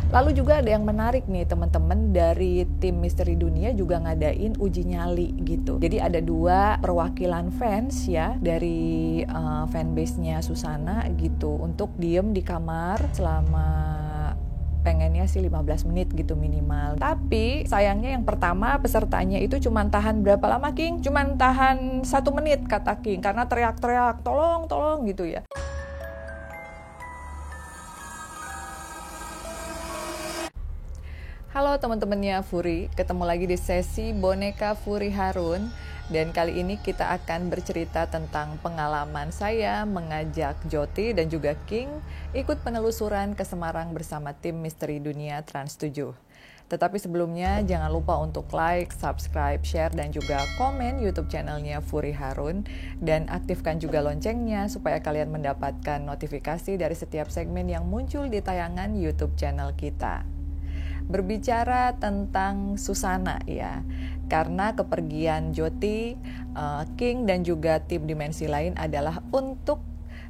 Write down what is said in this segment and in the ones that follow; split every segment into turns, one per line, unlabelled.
Lalu juga ada yang menarik nih teman-teman, dari tim Misteri Dunia juga ngadain uji nyali gitu. Jadi ada 2 perwakilan fans ya dari fanbase-nya Susana gitu untuk diem di kamar selama pengennya sih 15 menit gitu minimal. Tapi sayangnya yang pertama pesertanya itu cuma tahan berapa lama, King? Cuma tahan 1 menit kata King, karena teriak-teriak tolong gitu ya. Halo teman-temannya Furi, ketemu lagi di sesi Boneka Furi Harun. Dan kali ini kita akan bercerita tentang pengalaman saya mengajak Joti dan juga King ikut penelusuran ke Semarang bersama tim Misteri Dunia Trans 7. Tetapi sebelumnya jangan lupa untuk like, subscribe, share, dan juga komen YouTube channelnya Furi Harun. Dan aktifkan juga loncengnya supaya kalian mendapatkan notifikasi dari setiap segmen yang muncul di tayangan YouTube channel kita. Berbicara tentang Susana ya, karena kepergian Joti, King dan juga tim dimensi lain adalah untuk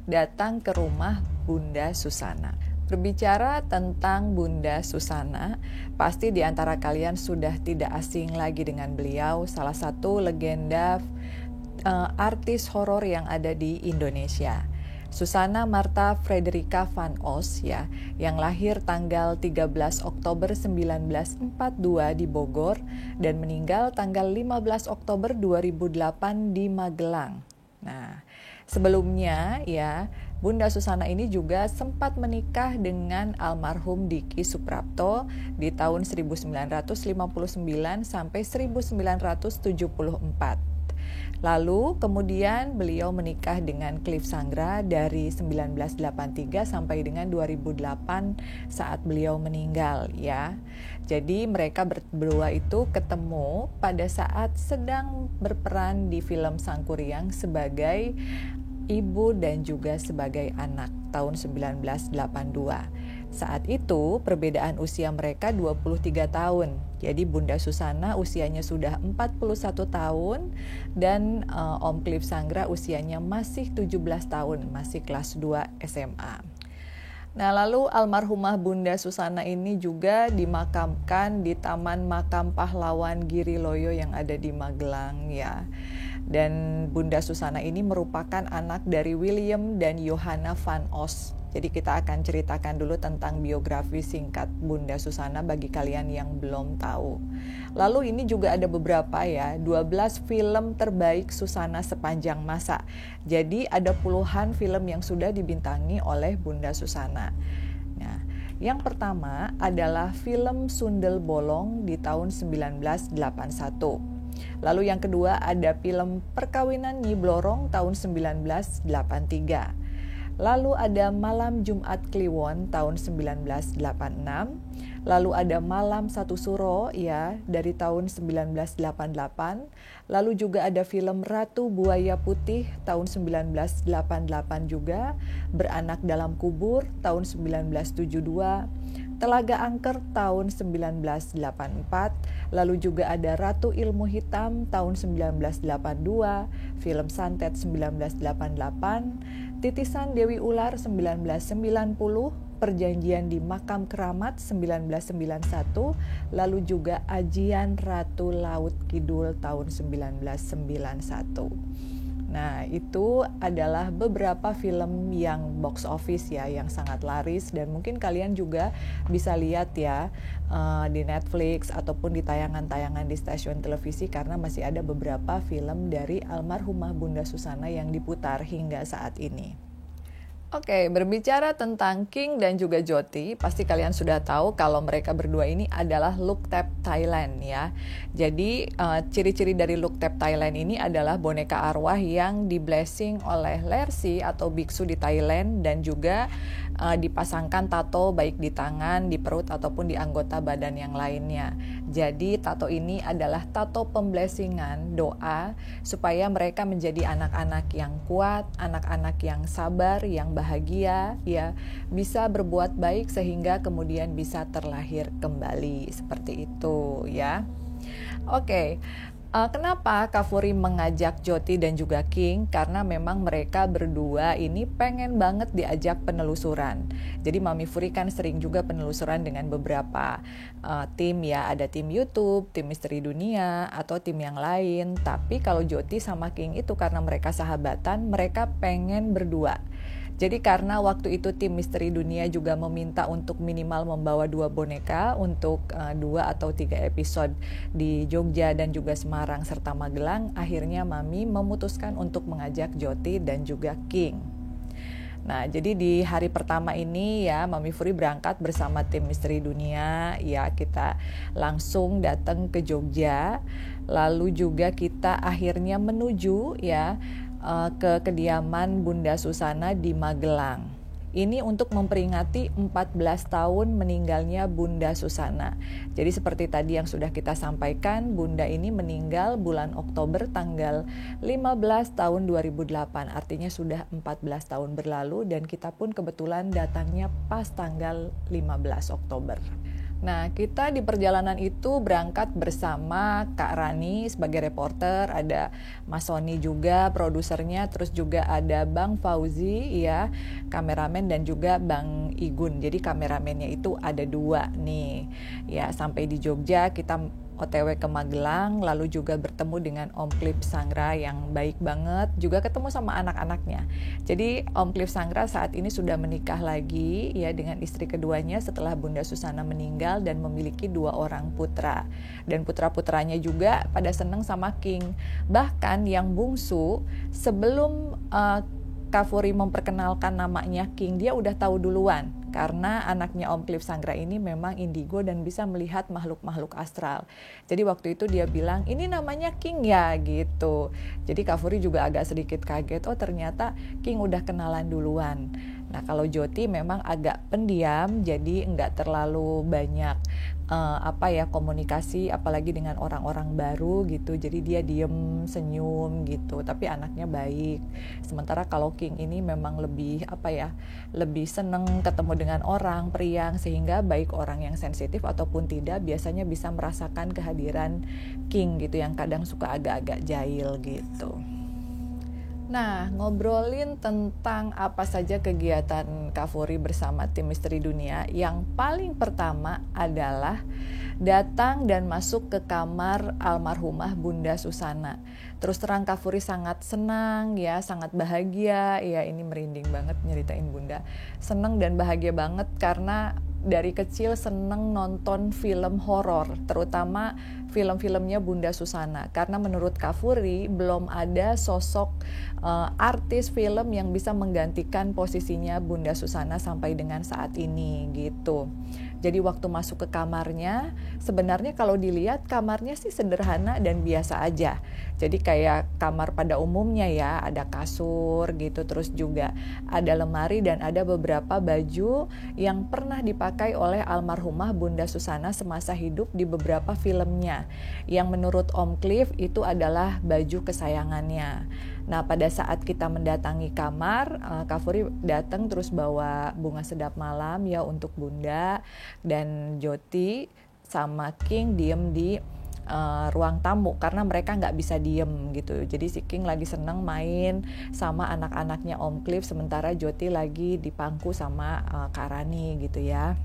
datang ke rumah Bunda Susana. Berbicara tentang Bunda Susana, pasti di antara kalian sudah tidak asing lagi dengan beliau, salah satu legenda artis horor yang ada di Indonesia. Susana Martha Frederica van Os ya, yang lahir tanggal 13 Oktober 1942 di Bogor dan meninggal tanggal 15 Oktober 2008 di Magelang. Nah, sebelumnya ya, Bunda Susana ini juga sempat menikah dengan almarhum Diki Suprapto di tahun 1959 sampai 1974. Lalu kemudian beliau menikah dengan Cliff Sangra dari 1983 sampai dengan 2008 saat beliau meninggal ya. Jadi mereka berdua itu ketemu pada saat sedang berperan di film Sangkuriang sebagai ibu dan juga sebagai anak tahun 1982. Saat itu perbedaan usia mereka 23 tahun. Jadi Bunda Susana usianya sudah 41 tahun dan Om Cliff Sangra usianya masih 17 tahun, masih kelas 2 SMA. Nah, lalu almarhumah Bunda Susana ini juga dimakamkan di Taman Makam Pahlawan Giri Loyo yang ada di Magelang ya. Dan Bunda Susana ini merupakan anak dari William dan Johanna van Os. Jadi kita akan ceritakan dulu tentang biografi singkat Bunda Susana bagi kalian yang belum tahu. Lalu ini juga ada beberapa ya, 12 film terbaik Susana sepanjang masa. Jadi ada puluhan film yang sudah dibintangi oleh Bunda Susana. Nah, yang pertama adalah film Sundel Bolong di tahun 1981. Lalu yang kedua ada film Perkawinan Nyi Blorong tahun 1983. Lalu ada Malam Jumat Kliwon tahun 1986. Lalu ada Malam Satu Suro ya dari tahun 1988. Lalu juga ada film Ratu Buaya Putih tahun 1988 juga. Beranak Dalam Kubur tahun 1972. Telaga Angker tahun 1984, lalu juga ada Ratu Ilmu Hitam tahun 1982, film Santet 1988, Titisan Dewi Ular 1990, Perjanjian di Makam Keramat 1991, lalu juga Ajian Ratu Laut Kidul tahun 1991. Nah, itu adalah beberapa film yang box office ya, yang sangat laris dan mungkin kalian juga bisa lihat ya di Netflix ataupun di tayangan-tayangan di stasiun televisi karena masih ada beberapa film dari almarhumah Bunda Susana yang diputar hingga saat ini. Oke, berbicara tentang King dan juga Joti, pasti kalian sudah tahu kalau mereka berdua ini adalah Look Tap Thailand ya. Jadi ciri-ciri dari Look Tap Thailand ini adalah boneka arwah yang di-blessing oleh lersi atau biksu di Thailand dan juga dipasangkan tato baik di tangan, di perut ataupun di anggota badan yang lainnya. Jadi tato ini adalah tato pemblessingan, doa supaya mereka menjadi anak-anak yang kuat, anak-anak yang sabar, yang bahagia, ya bisa berbuat baik sehingga kemudian bisa terlahir kembali seperti itu ya. Oke. Kenapa Kak Furi mengajak Joti dan juga King? Karena memang mereka berdua ini pengen banget diajak penelusuran. Jadi Mami Furi kan sering juga penelusuran dengan beberapa tim ya. Ada tim YouTube, tim Misteri Dunia, atau tim yang lain. Tapi kalau Joti sama King itu karena mereka sahabatan, mereka pengen berdua. Jadi karena waktu itu tim Misteri Dunia juga meminta untuk minimal membawa 2 boneka untuk 2 atau 3 episode di Jogja dan juga Semarang serta Magelang, akhirnya Mami memutuskan untuk mengajak Joti dan juga King. Nah, jadi di hari pertama ini ya Mami Furi berangkat bersama tim Misteri Dunia, ya kita langsung datang ke Jogja, lalu juga kita akhirnya menuju ya ke kediaman Bunda Susana di Magelang. Ini untuk memperingati 14 tahun meninggalnya Bunda Susana. Jadi seperti tadi yang sudah kita sampaikan, Bunda ini meninggal bulan Oktober tanggal 15 tahun 2008. Artinya sudah 14 tahun berlalu dan kita pun kebetulan datangnya pas tanggal 15 Oktober. Nah, kita di perjalanan itu berangkat bersama Kak Rani sebagai reporter, ada Mas Sony juga produsernya, terus juga ada Bang Fauzi ya, kameramen, dan juga Bang Igun. Jadi kameramennya itu ada 2 nih. Ya, sampai di Jogja kita OTW ke Magelang, lalu juga bertemu dengan Om Cliff Sangra yang baik banget, juga ketemu sama anak-anaknya. Jadi Om Cliff Sangra saat ini sudah menikah lagi ya dengan istri keduanya setelah Bunda Susana meninggal dan memiliki 2 orang putra. Dan putra-putranya juga pada seneng sama King. Bahkan yang bungsu sebelum Kak Furi memperkenalkan namanya King, dia udah tahu duluan. Karena anaknya Om Cliff Sangra ini memang indigo dan bisa melihat makhluk-makhluk astral. Jadi waktu itu dia bilang, ini namanya King ya gitu. Jadi Kak Furi juga agak sedikit kaget, oh ternyata King udah kenalan duluan. Nah kalau Joti memang agak pendiam, jadi nggak terlalu banyak komunikasi, apalagi dengan orang-orang baru gitu. Jadi dia diem, senyum gitu. Tapi anaknya baik. Sementara kalau King ini memang lebih lebih seneng ketemu dengan orang, periang, sehingga baik orang yang sensitif ataupun tidak biasanya bisa merasakan kehadiran King gitu yang kadang suka agak-agak jahil gitu. Nah, ngobrolin tentang apa saja kegiatan Kak Furi bersama tim Misteri Dunia, yang paling pertama adalah datang dan masuk ke kamar almarhumah Bunda Susana. Terus terang Kak Furi sangat senang ya, sangat bahagia. Ya, ini merinding banget nyeritain Bunda. Senang dan bahagia banget karena dari kecil seneng nonton film horor, terutama film-filmnya Bunda Susana. Karena menurut Kak Furi belum ada sosok artis film yang bisa menggantikan posisinya Bunda Susana sampai dengan saat ini gitu. Jadi waktu masuk ke kamarnya, sebenarnya kalau dilihat kamarnya sih sederhana dan biasa aja. Jadi kayak kamar pada umumnya ya, ada kasur gitu, terus juga ada lemari dan ada beberapa baju yang pernah dipakai oleh almarhumah Bunda Susana semasa hidup di beberapa filmnya. Yang menurut Om Cliff itu adalah baju kesayangannya. Nah pada saat kita mendatangi kamar, Kak Furi datang terus bawa bunga sedap malam ya untuk Bunda, dan Joti sama King diem di ruang tamu karena mereka nggak bisa diem gitu. Jadi si King lagi seneng main sama anak-anaknya Om Cliff, sementara Joti lagi dipangku sama Kak Rani gitu ya.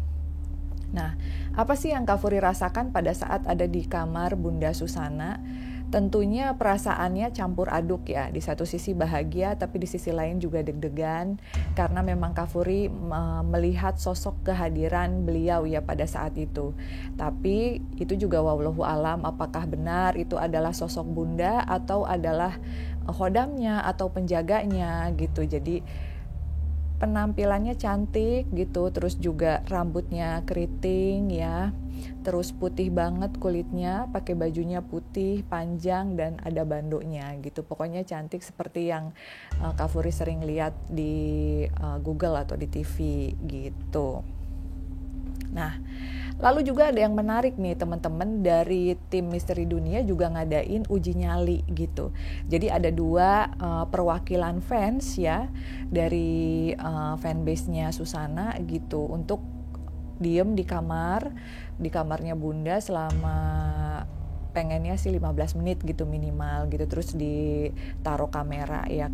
Nah, apa sih yang Kak Furi rasakan pada saat ada di kamar Bunda Susana? Tentunya perasaannya campur aduk ya. Di satu sisi bahagia, tapi di sisi lain juga deg-degan karena memang Kak Furi melihat sosok kehadiran beliau ya pada saat itu. Tapi itu juga wallahu alam apakah benar itu adalah sosok Bunda atau adalah khodamnya atau penjaganya gitu. Jadi penampilannya cantik gitu, terus juga rambutnya keriting ya, terus putih banget kulitnya, pakai bajunya putih panjang dan ada bandoknya gitu. Pokoknya cantik seperti yang Kak Furi sering lihat di Google atau di TV gitu. Nah, lalu juga ada yang menarik nih teman-teman, dari tim Misteri Dunia juga ngadain uji nyali gitu. Jadi ada 2 perwakilan fans ya dari fanbase-nya Susana gitu untuk diem di kamarnya Bunda selama pengennya sih 15 menit gitu minimal gitu, terus ditaruh kamera ya,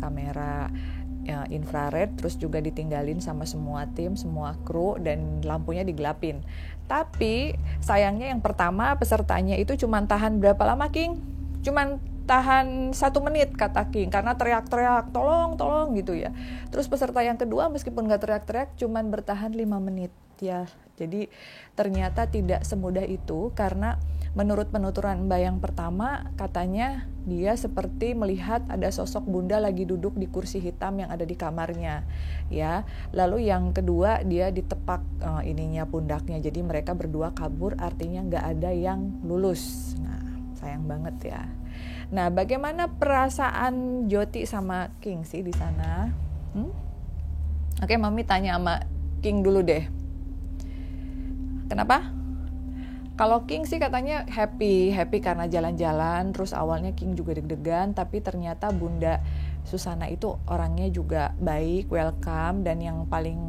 infrared, terus juga ditinggalin sama semua tim, semua kru, dan lampunya digelapin. Tapi sayangnya yang pertama pesertanya itu cuma tahan berapa lama, King? Cuman tahan 1 menit kata King, karena teriak-teriak tolong gitu ya. Terus peserta yang kedua meskipun gak teriak-teriak cuman bertahan 5 menit ya. Jadi ternyata tidak semudah itu, karena menurut penuturan Mbak yang pertama, katanya dia seperti melihat ada sosok bunda lagi duduk di kursi hitam yang ada di kamarnya ya. Lalu yang kedua dia ditepak ininya pundaknya, jadi mereka berdua kabur, artinya nggak ada yang lulus. Nah sayang banget ya. Nah bagaimana perasaan Joti sama King sih di sana? Oke, Mami tanya sama King dulu deh. Kenapa? Kalau King sih katanya happy karena jalan-jalan, terus awalnya King juga deg-degan, tapi ternyata Bunda Susana itu orangnya juga baik, welcome, dan yang paling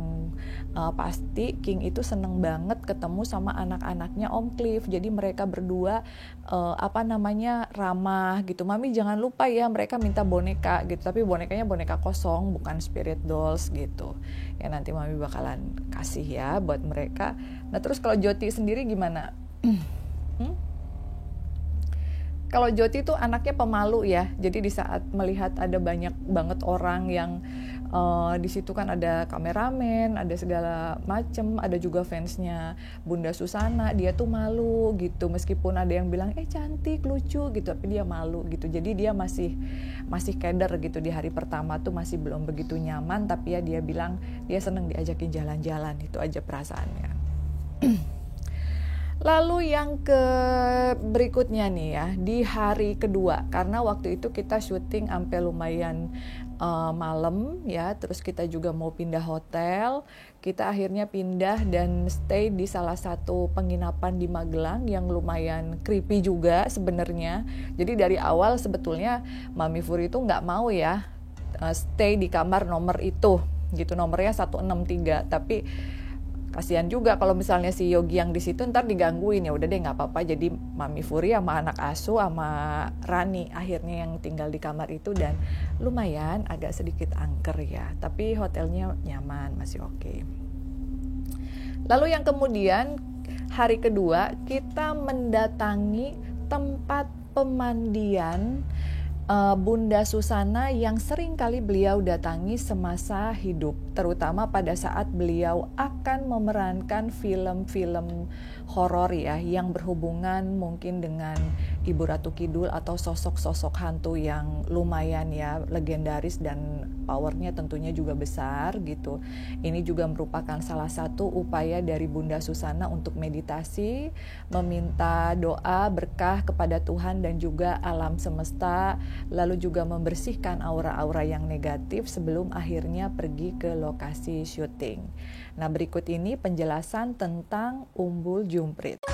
pasti King itu seneng banget ketemu sama anak-anaknya Om Cliff. Jadi mereka berdua ramah gitu. Mami jangan lupa ya, mereka minta boneka gitu, tapi bonekanya boneka kosong, bukan spirit dolls gitu. Ya nanti Mami bakalan kasih ya buat mereka. Nah terus kalau Joti sendiri gimana? Kalau Joti tuh anaknya pemalu ya, jadi di saat melihat ada banyak banget orang yang di situ kan ada kameramen, ada segala macem, ada juga fansnya Bunda Susana, dia tuh malu gitu, meskipun ada yang bilang cantik, lucu gitu, tapi dia malu gitu. Jadi dia masih keder gitu, di hari pertama tuh masih belum begitu nyaman, tapi ya dia bilang dia seneng diajakin jalan-jalan, itu aja perasaannya. Lalu yang berikutnya nih ya, di hari kedua, karena waktu itu kita syuting sampai lumayan malam ya, terus kita juga mau pindah hotel, kita akhirnya pindah dan stay di salah satu penginapan di Magelang yang lumayan creepy juga sebenarnya. Jadi dari awal sebetulnya Mami Furi itu nggak mau ya stay di kamar nomor itu gitu, nomornya 163, tapi kasihan juga kalau misalnya si Yogi yang di situ ntar digangguin, ya udah deh nggak apa-apa. Jadi Mami Furi sama anak asuh sama Rani akhirnya yang tinggal di kamar itu, dan lumayan agak sedikit angker ya, tapi hotelnya nyaman, masih oke. Lalu yang kemudian hari kedua kita mendatangi tempat pemandian Bunda Susana yang sering kali beliau datangi semasa hidup, terutama pada saat beliau akan memerankan film-film horor ya, yang berhubungan mungkin dengan Ibu Ratu Kidul atau sosok-sosok hantu yang lumayan ya legendaris dan powernya tentunya juga besar gitu. Ini juga merupakan salah satu upaya dari Bunda Susana untuk meditasi, meminta doa berkah kepada Tuhan dan juga alam semesta, lalu juga membersihkan aura-aura yang negatif sebelum akhirnya pergi ke lokasi syuting. Nah berikut ini penjelasan tentang Umbul Jumprit.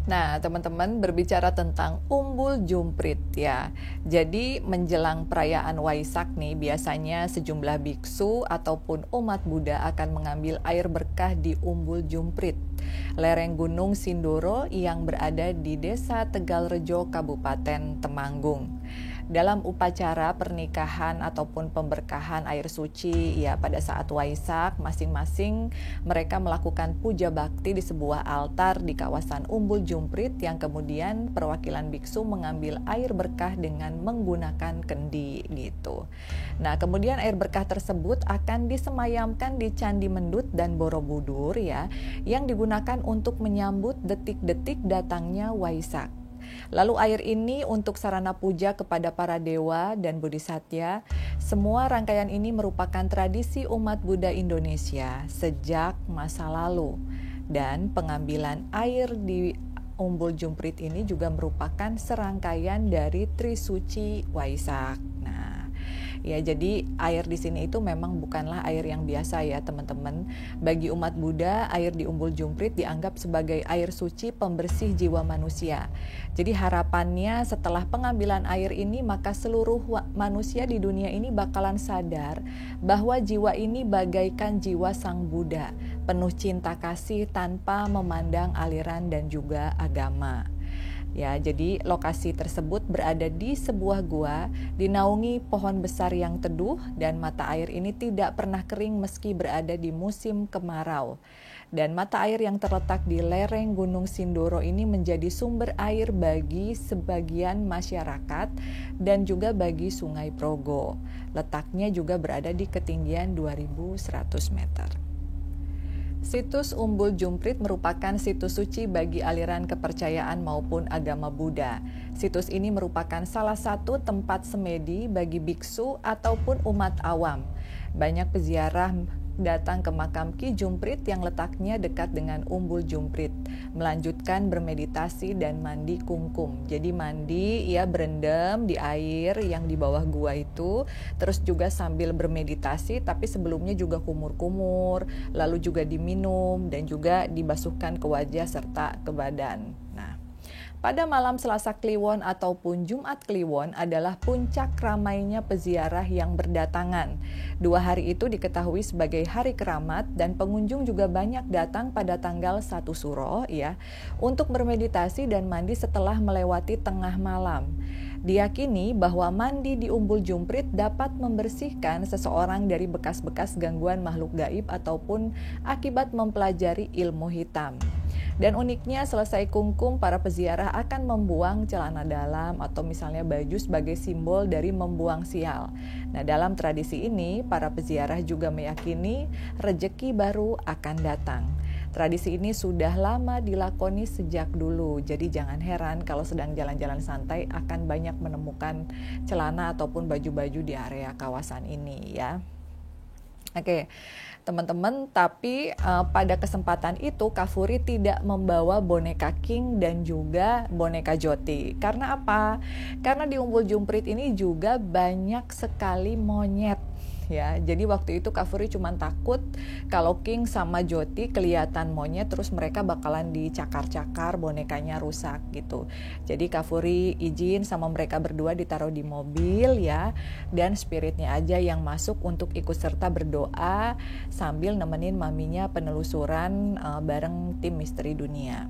Nah teman-teman, berbicara tentang Umbul Jumprit ya, jadi menjelang perayaan Waisak nih, biasanya sejumlah biksu ataupun umat Buddha akan mengambil air berkah di Umbul Jumprit, lereng Gunung Sindoro yang berada di Desa Tegalrejo, Kabupaten Temanggung. Dalam upacara pernikahan ataupun pemberkahan air suci ya pada saat Waisak, masing-masing mereka melakukan puja bakti di sebuah altar di kawasan Umbul Jumprit, yang kemudian perwakilan biksu mengambil air berkah dengan menggunakan kendi gitu. Nah kemudian air berkah tersebut akan disemayamkan di Candi Mendut dan Borobudur ya, yang digunakan untuk menyambut detik-detik datangnya Waisak. Lalu air ini untuk sarana puja kepada para dewa dan bodhisatya. Semua rangkaian ini merupakan tradisi umat Buddha Indonesia sejak masa lalu. Dan pengambilan air di Umbul Jumprit ini juga merupakan serangkaian dari Trisuci Waisak. Ya, jadi air di sini itu memang bukanlah air yang biasa ya teman-teman. Bagi umat Buddha, air di Umbul Jumprit dianggap sebagai air suci pembersih jiwa manusia. Jadi harapannya setelah pengambilan air ini, maka seluruh manusia di dunia ini bakalan sadar bahwa jiwa ini bagaikan jiwa Sang Buddha, penuh cinta kasih tanpa memandang aliran dan juga agama. Ya, jadi lokasi tersebut berada di sebuah gua, dinaungi pohon besar yang teduh, dan mata air ini tidak pernah kering meski berada di musim kemarau. Dan mata air yang terletak di lereng Gunung Sindoro ini menjadi sumber air bagi sebagian masyarakat dan juga bagi Sungai Progo. Letaknya juga berada di ketinggian 2100 meter. Situs Umbul Jumprit merupakan situs suci bagi aliran kepercayaan maupun agama Buddha. Situs ini merupakan salah satu tempat semedi bagi biksu ataupun umat awam. Banyak peziarah datang ke makam Ki Jumprit yang letaknya dekat dengan Umbul Jumprit, melanjutkan bermeditasi dan mandi kungkum. Jadi mandi ya berendam di air yang di bawah gua itu, terus juga sambil bermeditasi, tapi sebelumnya juga kumur-kumur, lalu juga diminum dan juga dibasuhkan ke wajah serta ke badan. Nah, pada malam Selasa Kliwon ataupun Jumat Kliwon adalah puncak ramainya peziarah yang berdatangan. 2 hari itu diketahui sebagai hari keramat dan pengunjung juga banyak datang pada tanggal 1 Suro ya untuk bermeditasi dan mandi setelah melewati tengah malam. Diyakini bahwa mandi di Umbul Jumprit dapat membersihkan seseorang dari bekas-bekas gangguan makhluk gaib ataupun akibat mempelajari ilmu hitam. Dan uniknya selesai kungkum, para peziarah akan membuang celana dalam atau misalnya baju sebagai simbol dari membuang sial. Nah, dalam tradisi ini, para peziarah juga meyakini rejeki baru akan datang. Tradisi ini sudah lama dilakoni sejak dulu, jadi jangan heran kalau sedang jalan-jalan santai akan banyak menemukan celana ataupun baju-baju di area kawasan ini ya. Oke, teman-teman, tapi pada kesempatan itu Kafuri tidak membawa boneka King dan juga boneka Joti. Karena apa? Karena di Umbul Jumprit ini juga banyak sekali monyet. Ya, jadi waktu itu Kafuri cuma takut kalau King sama Joti kelihatan monyet terus mereka bakalan dicakar-cakar, bonekanya rusak gitu. Jadi Kafuri izin sama mereka berdua ditaruh di mobil ya, dan spiritnya aja yang masuk untuk ikut serta berdoa sambil nemenin maminya penelusuran bareng tim Misteri Dunia.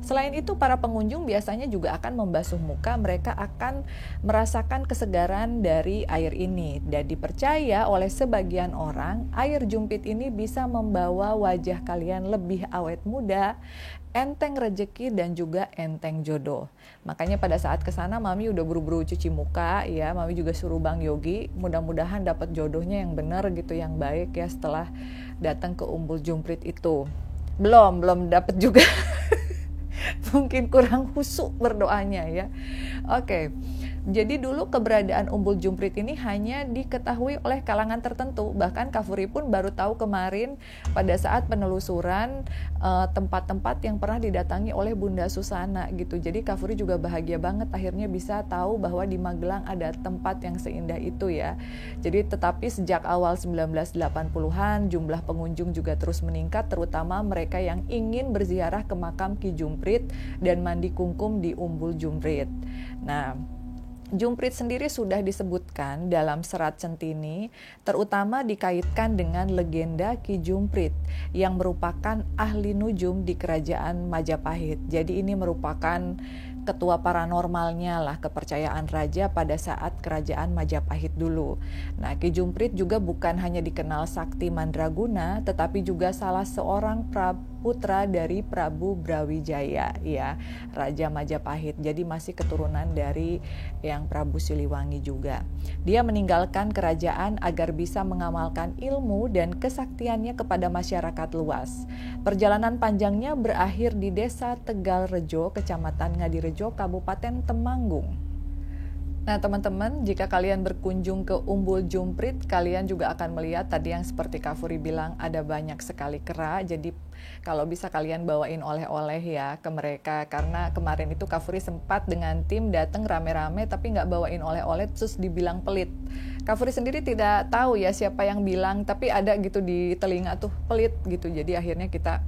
Selain itu, para pengunjung biasanya juga akan membasuh muka, mereka akan merasakan kesegaran dari air ini. Dan dipercaya oleh sebagian orang, air jumpit ini bisa membawa wajah kalian lebih awet muda, enteng rejeki dan juga enteng jodoh. Makanya pada saat kesana Mami udah buru-buru cuci muka ya, Mami juga suruh Bang Yogi mudah-mudahan dapat jodohnya yang benar gitu, yang baik ya setelah datang ke Umbul Jumprit itu. Belum dapat juga. Mungkin kurang khusyuk berdoanya ya. Oke. Jadi dulu keberadaan Umbul Jumprit ini hanya diketahui oleh kalangan tertentu. Bahkan Kafuri pun baru tahu kemarin pada saat penelusuran tempat-tempat yang pernah didatangi oleh Bunda Susana gitu. Jadi Kafuri juga bahagia banget akhirnya bisa tahu bahwa di Magelang ada tempat yang seindah itu ya. Jadi tetapi sejak awal 1980-an jumlah pengunjung juga terus meningkat, terutama mereka yang ingin berziarah ke makam Ki Jumprit dan mandi kungkum di Umbul Jumprit. Nah, Jumprit sendiri sudah disebutkan dalam serat Centini, terutama dikaitkan dengan legenda Ki Jumprit yang merupakan ahli nujum di kerajaan Majapahit. Jadi ini merupakan ketua paranormalnya lah kepercayaan raja pada saat kerajaan Majapahit dulu. Nah, Ki Jumprit juga bukan hanya dikenal sakti mandraguna, tetapi juga salah seorang putra dari Prabu Brawijaya ya, Raja Majapahit. Jadi masih keturunan dari yang Prabu Siliwangi juga. Dia meninggalkan kerajaan agar bisa mengamalkan ilmu dan kesaktiannya kepada masyarakat luas. Perjalanan panjangnya berakhir di Desa Tegalrejo, Kecamatan Ngadirejo, Kabupaten Temanggung. Nah teman-teman, jika kalian berkunjung ke Umbul Jumprit, kalian juga akan melihat tadi yang seperti Kafuri bilang ada banyak sekali kera. Jadi kalau bisa kalian bawain oleh-oleh ya ke mereka. Karena kemarin itu Kafuri sempat dengan tim datang rame-rame tapi nggak bawain oleh-oleh terus dibilang pelit. Kafuri sendiri tidak tahu ya siapa yang bilang, tapi ada gitu di telinga tuh pelit gitu. Jadi akhirnya kita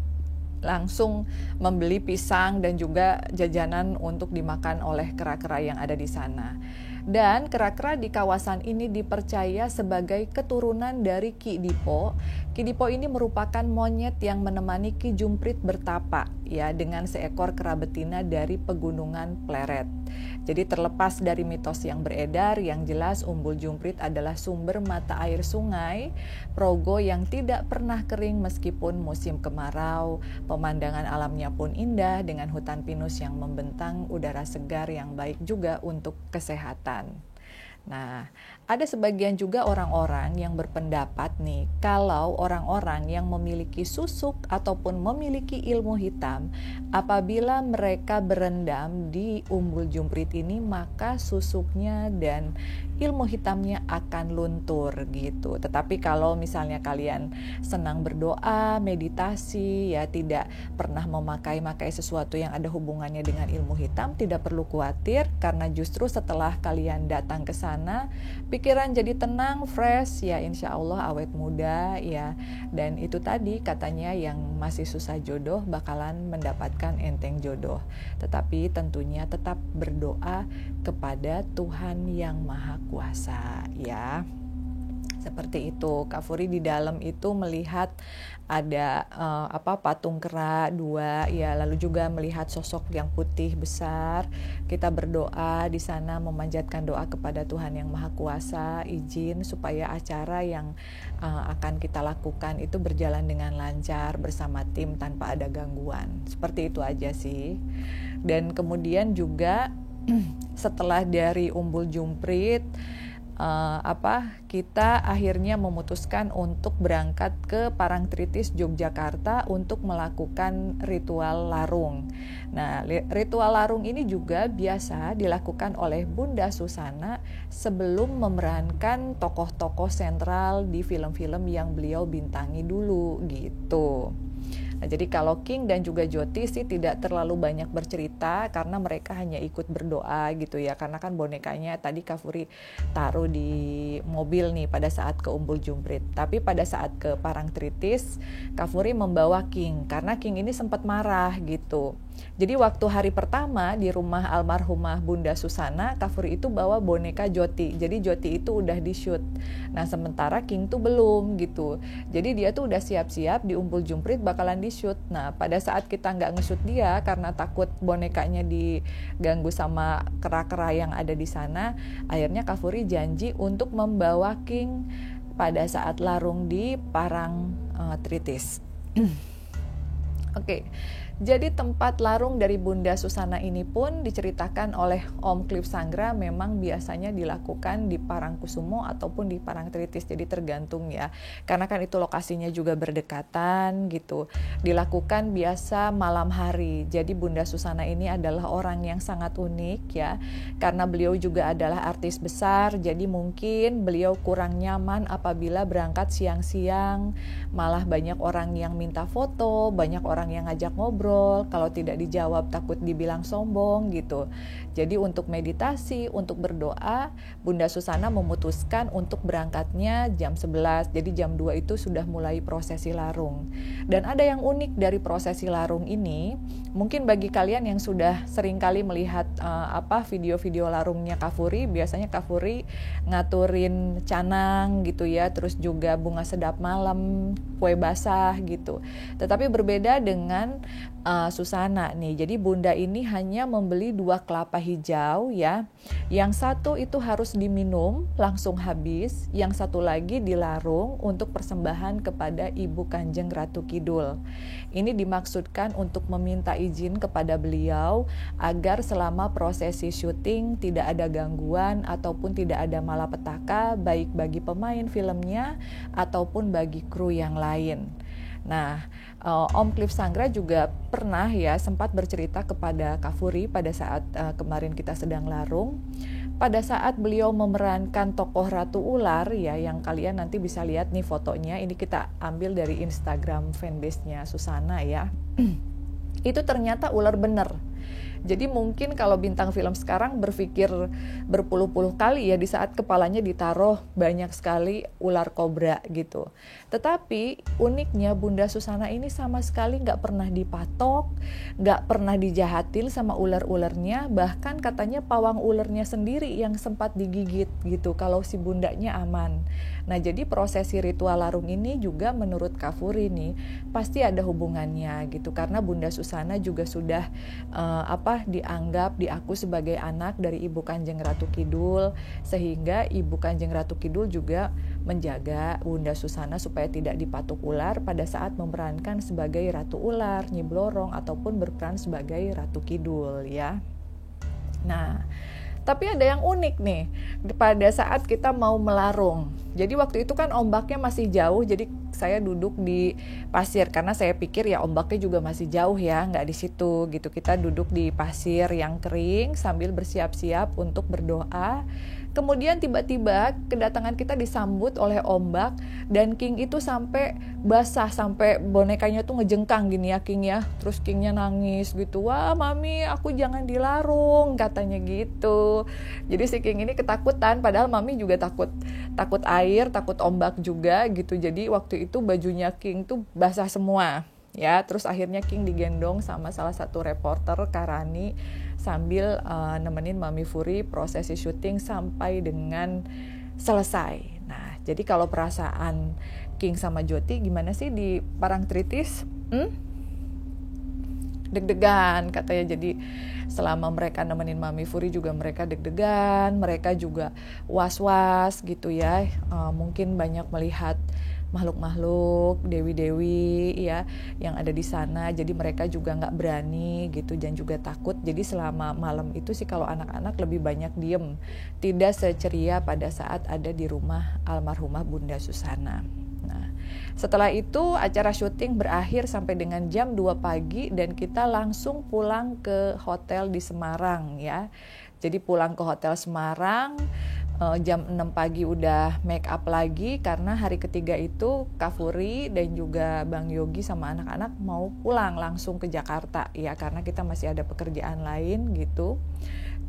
langsung membeli pisang dan juga jajanan untuk dimakan oleh kera-kera yang ada di sana. Dan kera-kera di kawasan ini dipercaya sebagai keturunan dari Ki Dipo. Ki Dipo ini merupakan monyet yang menemani Ki Jumprit bertapa ya dengan seekor kera betina dari pegunungan Pleret. Jadi terlepas dari mitos yang beredar, yang jelas Umbul Jumprit adalah sumber mata air sungai Progo yang tidak pernah kering meskipun musim kemarau. Pemandangan alamnya pun indah dengan hutan pinus yang membentang, udara segar yang baik juga untuk kesehatan. Nah, ada sebagian juga orang-orang yang berpendapat nih, kalau orang-orang yang memiliki susuk ataupun memiliki ilmu hitam, apabila mereka berendam di Umbul Jumprit ini, maka susuknya dan ilmu hitamnya akan luntur gitu. Tetapi kalau misalnya kalian senang berdoa, meditasi, ya tidak pernah memakai sesuatu yang ada hubungannya dengan ilmu hitam, tidak perlu khawatir karena justru setelah kalian datang ke sana, pikiran jadi tenang, fresh, ya insya Allah awet muda ya. Dan itu tadi katanya yang masih susah jodoh bakalan mendapatkan enteng jodoh. Tetapi tentunya tetap berdoa kepada Tuhan yang Maha Kuasa ya. Seperti itu. Kak Furi di dalam itu melihat ada patung kera 2 ya, lalu juga melihat sosok yang putih besar. Kita berdoa di sana memanjatkan doa kepada Tuhan yang Maha Kuasa, izin supaya acara yang akan kita lakukan itu berjalan dengan lancar bersama tim tanpa ada gangguan. Seperti itu aja sih. Dan kemudian juga setelah dari Umbul Jumprit kita akhirnya memutuskan untuk berangkat ke Parangtritis Yogyakarta untuk melakukan ritual larung. Nah, ritual larung ini juga biasa dilakukan oleh Bunda Susana sebelum memerankan tokoh-tokoh sentral di film-film yang beliau bintangi dulu gitu. Nah, jadi kalau King dan juga Joti sih tidak terlalu banyak bercerita karena mereka hanya ikut berdoa gitu ya. Karena kan bonekanya tadi Kak Furi taruh di mobil nih pada saat ke Umbul Jumprit. Tapi pada saat ke Parangtritis, Kak Furi membawa King karena King ini sempat marah gitu. Jadi waktu hari pertama di rumah almarhumah Bunda Susana, Kak Furi itu bawa boneka Joti. Jadi Joti itu udah di-shoot. Nah, sementara King tuh belum gitu. Jadi dia tuh udah siap-siap di Umbul Jumprit bakalan di-shoot. Nah, pada saat kita nggak nge-shoot dia karena takut bonekanya diganggu sama kera-kera yang ada di sana, akhirnya Kak Furi janji untuk membawa King pada saat larung di Parangtritis. Oke. Jadi tempat larung dari Bunda Susana ini pun diceritakan oleh Om Cliff Sangra memang biasanya dilakukan di Parangkusumo ataupun di Parangtritis. Jadi tergantung ya. Karena kan itu lokasinya juga berdekatan gitu. Dilakukan biasa malam hari. Jadi Bunda Susana ini adalah orang yang sangat unik ya. Karena beliau juga adalah artis besar. Jadi mungkin beliau kurang nyaman apabila berangkat siang-siang. Malah banyak orang yang minta foto, banyak orang yang ngajak ngobrol. Kalau tidak dijawab takut dibilang sombong gitu. Jadi untuk meditasi, untuk berdoa, Bunda Susana memutuskan untuk berangkatnya jam 11. Jadi jam 2 itu sudah mulai prosesi larung. Dan ada yang unik dari prosesi larung ini, mungkin bagi kalian yang sudah sering kali melihat video-video larungnya Kak Furi, biasanya Kak Furi ngaturin canang gitu ya, terus juga bunga sedap malam, kue basah gitu. Tetapi berbeda dengan Susana nih. Jadi Bunda ini hanya membeli 2 kelapa hijau ya. Yang satu itu harus diminum langsung habis, yang satu lagi dilarung untuk persembahan kepada Ibu Kanjeng Ratu Kidul. Ini dimaksudkan untuk meminta izin kepada beliau agar selama prosesi syuting tidak ada gangguan ataupun tidak ada malapetaka baik bagi pemain filmnya ataupun bagi kru yang lain. Nah, Om Cliff Sangra juga pernah ya sempat bercerita kepada Kak Furi pada saat kemarin kita sedang larung. Pada saat beliau memerankan tokoh Ratu Ular ya, yang kalian nanti bisa lihat nih fotonya. Ini kita ambil dari Instagram fanbase-nya Susana ya. Itu ternyata ular bener. Jadi mungkin kalau bintang film sekarang berpikir berpuluh-puluh kali ya di saat kepalanya ditaruh banyak sekali ular kobra gitu. Tetapi uniknya Bunda Susana ini sama sekali nggak pernah dipatok, nggak pernah dijahatin sama ular-ularnya, bahkan katanya pawang ularnya sendiri yang sempat digigit gitu kalau si bundanya aman. Nah jadi prosesi ritual larung ini juga menurut Kafuri nih pasti ada hubungannya gitu, karena Bunda Susana juga sudah diaku sebagai anak dari Ibu Kanjeng Ratu Kidul, sehingga Ibu Kanjeng Ratu Kidul juga menjaga Bunda Susana supaya tidak dipatuk ular pada saat memerankan sebagai Ratu Ular, Nyi Blorong ataupun berperan sebagai Ratu Kidul ya. Nah, tapi ada yang unik nih pada saat kita mau melarung. Jadi waktu itu kan ombaknya masih jauh, jadi saya duduk di pasir karena saya pikir ya ombaknya juga masih jauh ya, nggak di situ gitu. Kita duduk di pasir yang kering sambil bersiap-siap untuk berdoa. Kemudian tiba-tiba kedatangan kita disambut oleh ombak dan King itu sampai basah, sampai bonekanya tuh ngejengkang gini ya King ya. Terus Kingnya nangis gitu, wah mami aku jangan dilarung katanya gitu. Jadi si King ini ketakutan, padahal mami juga takut air, takut ombak juga gitu. Jadi waktu itu bajunya King tuh basah semua. Ya, terus akhirnya King digendong sama salah satu reporter Karani sambil nemenin Mami Furi prosesi syuting sampai dengan selesai. Nah, jadi kalau perasaan King sama Joti gimana sih di Parangtritis? Deg-degan katanya. Jadi selama mereka nemenin Mami Furi juga mereka deg-degan, mereka juga was-was gitu ya. Mungkin banyak melihat makhluk-makhluk, dewi-dewi ya yang ada di sana, jadi mereka juga nggak berani gitu dan juga takut. Jadi selama malam itu sih kalau anak-anak lebih banyak diem, tidak seceria pada saat ada di rumah almarhumah Bunda Susana. Nah, setelah itu acara syuting berakhir sampai dengan jam 2 pagi dan kita langsung pulang ke hotel di Semarang ya. Jadi pulang ke hotel Semarang jam 6 pagi udah make up lagi karena hari ketiga itu Kafuri dan juga Bang Yogi sama anak-anak mau pulang langsung ke Jakarta ya, karena kita masih ada pekerjaan lain gitu.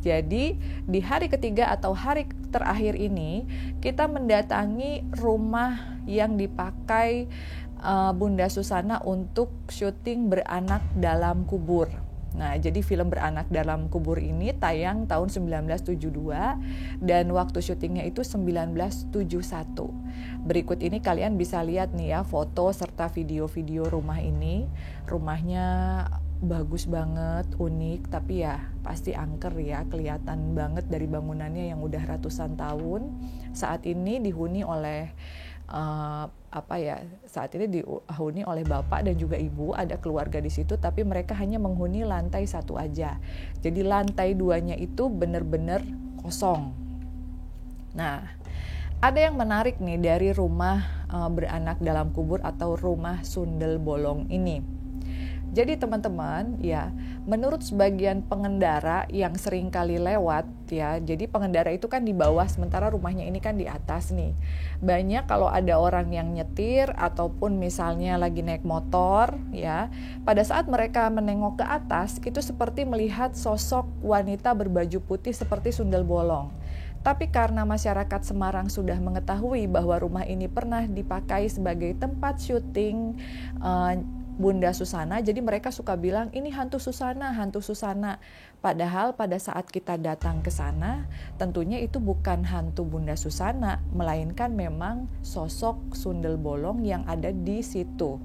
Jadi di hari ketiga atau hari terakhir ini kita mendatangi rumah yang dipakai Bunda Susana untuk syuting Beranak Dalam Kubur. Nah, jadi film Beranak Dalam Kubur ini tayang tahun 1972 dan waktu syutingnya itu 1971. Berikut ini kalian bisa lihat nih ya foto serta video-video rumah ini. Rumahnya bagus banget, unik, tapi ya pasti angker ya, kelihatan banget dari bangunannya yang udah ratusan tahun. Saat ini dihuni oleh saat ini dihuni oleh bapak dan juga ibu, ada keluarga di situ, tapi mereka hanya menghuni lantai 1 aja. Jadi lantai 2-nya itu benar-benar kosong. Nah, ada yang menarik nih dari rumah Beranak Dalam Kubur atau rumah Sundel Bolong ini. Jadi teman-teman ya, menurut sebagian pengendara yang sering kali lewat ya, jadi pengendara itu kan di bawah sementara rumahnya ini kan di atas nih. Banyak kalau ada orang yang nyetir ataupun misalnya lagi naik motor ya, pada saat mereka menengok ke atas itu seperti melihat sosok wanita berbaju putih seperti Sundel Bolong. Tapi karena masyarakat Semarang sudah mengetahui bahwa rumah ini pernah dipakai sebagai tempat syuting Bunda Susana, jadi mereka suka bilang ini hantu Susana, hantu Susana. Padahal pada saat kita datang ke sana, tentunya itu bukan hantu Bunda Susana, melainkan memang sosok Sundel Bolong yang ada di situ.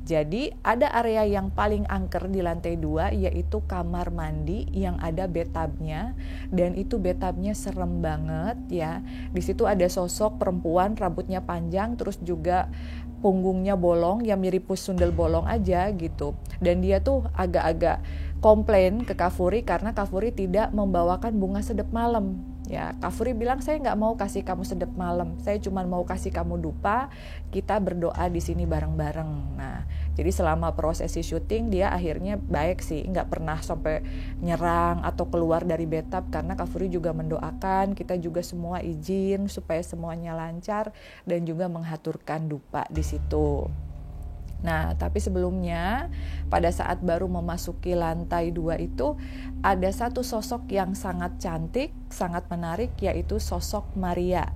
Jadi ada area yang paling angker di lantai 2 yaitu kamar mandi yang ada bathtubnya, dan itu bathtubnya serem banget ya. Di situ ada sosok perempuan rambutnya panjang terus juga punggungnya bolong yang mirip Sundel Bolong aja gitu. Dan dia tuh agak-agak komplain ke Kafuri karena Kafuri tidak membawakan bunga sedep malam. Ya, Kafuri bilang saya nggak mau kasih kamu sedep malam, saya cuma mau kasih kamu dupa, kita berdoa di sini bareng-bareng. Nah, jadi selama prosesi syuting dia akhirnya baik sih, nggak pernah sampai nyerang atau keluar dari bathtub karena Kafuri juga mendoakan, kita juga semua izin supaya semuanya lancar dan juga menghaturkan dupa di situ. Nah, tapi sebelumnya pada saat baru memasuki lantai 2 itu ada satu sosok yang sangat cantik, sangat menarik, yaitu sosok Maria,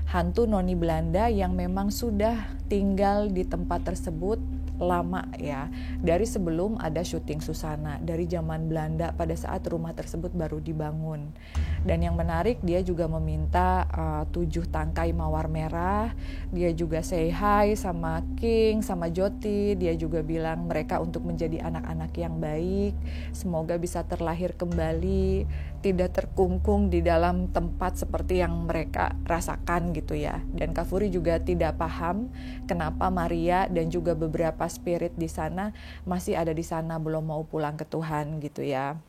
hantu noni Belanda yang memang sudah tinggal di tempat tersebut lama ya, dari sebelum ada syuting Susana, dari zaman Belanda pada saat rumah tersebut baru dibangun. Dan yang menarik, dia juga meminta 7 tangkai mawar merah. Dia juga say hi sama King, sama Joti. Dia juga bilang mereka untuk menjadi anak-anak yang baik, semoga bisa terlahir kembali, tidak terkungkung di dalam tempat seperti yang mereka rasakan gitu ya. Dan Kafuri juga tidak paham kenapa Maria dan juga beberapa spirit di sana masih ada di sana, belum mau pulang ke Tuhan gitu ya.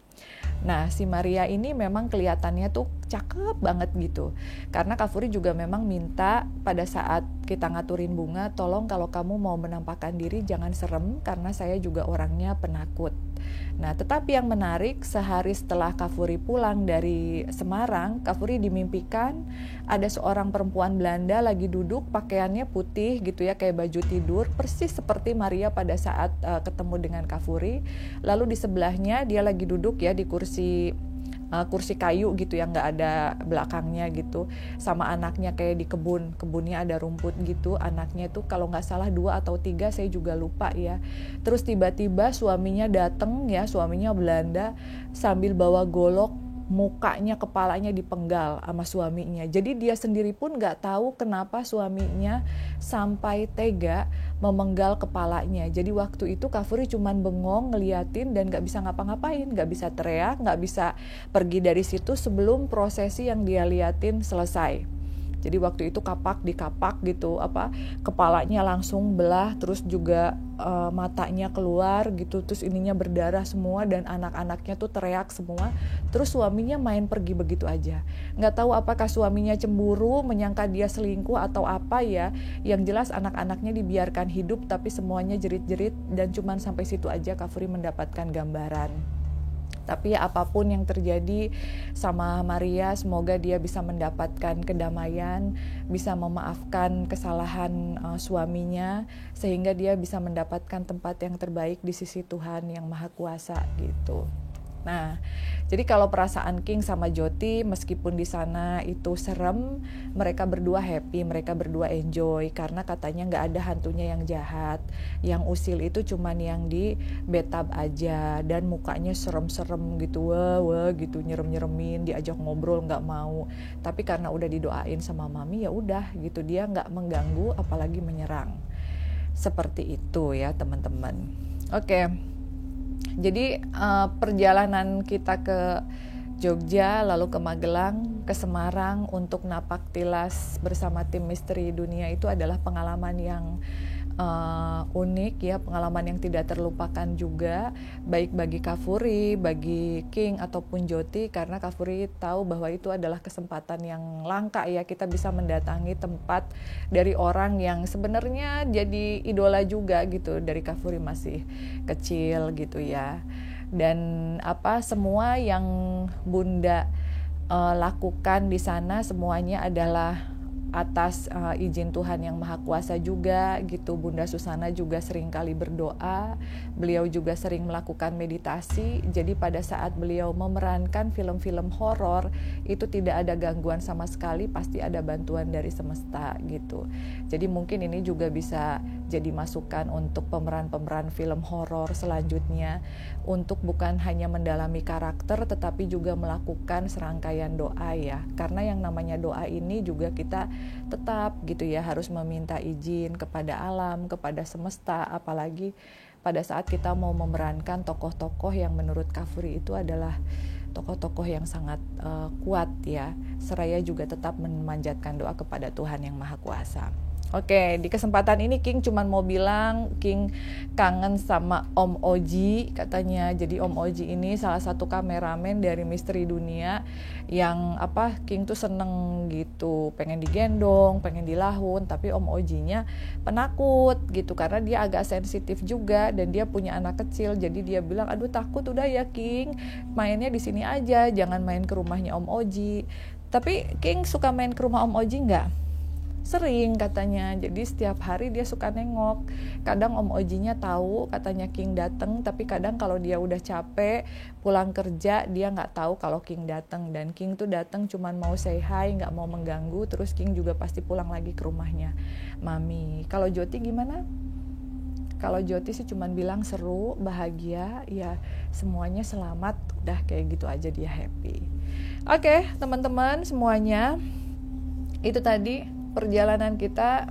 Nah, si Maria ini memang kelihatannya tuh cakep banget gitu. Karena Kafuri juga memang minta pada saat kita ngaturin bunga, tolong kalau kamu mau menampakkan diri jangan serem karena saya juga orangnya penakut. Nah, tetapi yang menarik, sehari setelah Kafuri pulang dari Semarang, Kafuri dimimpikan ada seorang perempuan Belanda lagi duduk, pakaiannya putih gitu ya, kayak baju tidur, persis seperti Maria pada saat ketemu dengan Kafuri. Lalu di sebelahnya dia lagi duduk ya di kursi kayu gitu yang nggak ada belakangnya gitu, sama anaknya kayak di kebunnya ada rumput gitu, anaknya itu kalau nggak salah 2 atau 3, saya juga lupa ya. Terus tiba-tiba suaminya dateng ya, suaminya Belanda sambil bawa golok, mukanya, kepalanya dipenggal sama suaminya. Jadi dia sendiri pun nggak tahu kenapa suaminya sampai tega memenggal kepalanya. Jadi waktu itu Kafuri cuman bengong ngeliatin dan nggak bisa ngapa-ngapain, nggak bisa teriak, nggak bisa pergi dari situ sebelum prosesi yang dia liatin selesai. Jadi waktu itu dikapak gitu, kepalanya langsung belah, terus juga matanya keluar gitu, terus ininya berdarah semua dan anak-anaknya tuh teriak semua. Terus suaminya main pergi begitu aja. Nggak tahu apakah suaminya cemburu, menyangka dia selingkuh atau apa ya. Yang jelas anak-anaknya dibiarkan hidup tapi semuanya jerit-jerit dan cuman sampai situ aja Kafuri mendapatkan gambaran. Tapi ya apapun yang terjadi sama Maria, semoga dia bisa mendapatkan kedamaian, bisa memaafkan kesalahan suaminya, sehingga dia bisa mendapatkan tempat yang terbaik di sisi Tuhan yang Maha Kuasa gitu. Nah, jadi kalau perasaan King sama Joti meskipun di sana itu serem, mereka berdua happy, mereka berdua enjoy karena katanya nggak ada hantunya yang jahat. Yang usil itu cuman yang di bathtub aja dan mukanya serem-serem gitu, wah gitu, nyerem-nyeremin, diajak ngobrol nggak mau. Tapi karena udah didoain sama mami ya udah gitu, dia nggak mengganggu apalagi menyerang. Seperti itu ya teman-teman. Oke. Jadi perjalanan kita ke Jogja, lalu ke Magelang, ke Semarang untuk napak tilas bersama tim Misteri Dunia itu adalah pengalaman yang unik ya, pengalaman yang tidak terlupakan juga, baik bagi Kafuri, bagi King ataupun Joti, karena Kafuri tahu bahwa itu adalah kesempatan yang langka ya, kita bisa mendatangi tempat dari orang yang sebenarnya jadi idola juga gitu, dari Kafuri masih kecil gitu ya. Dan semua yang Bunda lakukan di sana semuanya adalah atas izin Tuhan yang Maha Kuasa juga gitu. Bunda Susana juga sering kali berdoa, beliau juga sering melakukan meditasi. Jadi pada saat beliau memerankan film-film horor itu tidak ada gangguan sama sekali, pasti ada bantuan dari semesta gitu. Jadi mungkin ini juga bisa jadi masukan untuk pemeran-pemeran film horor selanjutnya, untuk bukan hanya mendalami karakter tetapi juga melakukan serangkaian doa ya. Karena yang namanya doa ini juga kita tetap gitu ya harus meminta izin kepada alam, kepada semesta, apalagi pada saat kita mau memerankan tokoh-tokoh yang menurut Kafuri itu adalah tokoh-tokoh yang sangat kuat ya. Seraya juga tetap memanjatkan doa kepada Tuhan yang Maha Kuasa. Oke, di kesempatan ini King cuman mau bilang King kangen sama Om Oji katanya. Jadi Om Oji ini salah satu kameramen dari Misteri Dunia yang King tuh seneng gitu, pengen digendong, pengen dilahun, tapi Om Ojinya penakut gitu karena dia agak sensitif juga dan dia punya anak kecil. Jadi dia bilang, "Aduh takut, udah ya King, mainnya di sini aja, jangan main ke rumahnya Om Oji." Tapi King suka main ke rumah Om Oji nggak? Sering katanya, jadi setiap hari dia suka nengok. Kadang Om Ojinya tahu katanya King datang, tapi kadang kalau dia udah capek pulang kerja dia nggak tahu kalau King datang. Dan King tuh datang cuman mau say hi, nggak mau mengganggu. Terus King juga pasti pulang lagi ke rumahnya Mami. Kalau Joti gimana? Kalau Joti sih cuman bilang seru, bahagia, ya semuanya selamat, udah kayak gitu aja dia happy. Oke, teman-teman semuanya, itu tadi perjalanan kita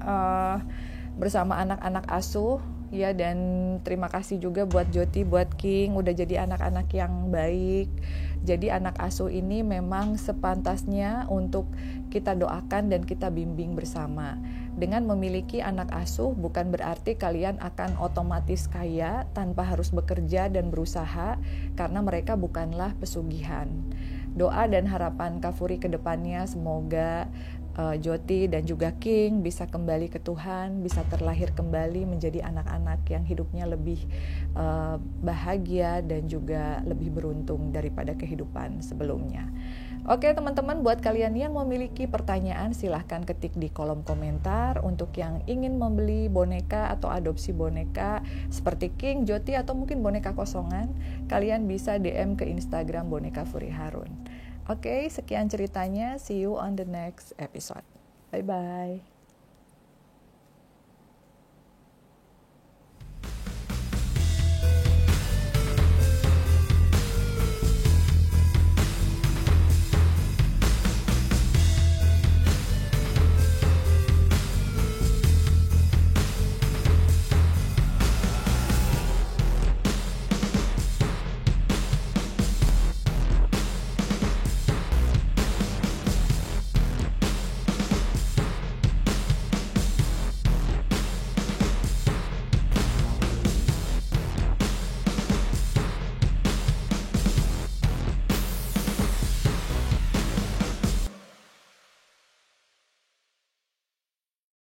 bersama anak-anak asuh ya, dan terima kasih juga buat Joti, buat King udah jadi anak-anak yang baik. Jadi anak asuh ini memang sepantasnya untuk kita doakan dan kita bimbing bersama. Dengan memiliki anak asuh bukan berarti kalian akan otomatis kaya tanpa harus bekerja dan berusaha, karena mereka bukanlah pesugihan. Doa dan harapan Kafuri ke depannya semoga Joti dan juga King bisa kembali ke Tuhan, bisa terlahir kembali menjadi anak-anak yang hidupnya lebih bahagia dan juga lebih beruntung daripada kehidupan sebelumnya. Oke teman-teman, buat kalian yang memiliki pertanyaan silahkan ketik di kolom komentar. Untuk yang ingin membeli boneka atau adopsi boneka seperti King, Joti atau mungkin boneka kosongan, kalian bisa DM ke Instagram Boneka Furi Harun. Oke, sekian ceritanya. See you on the next episode. Bye-bye.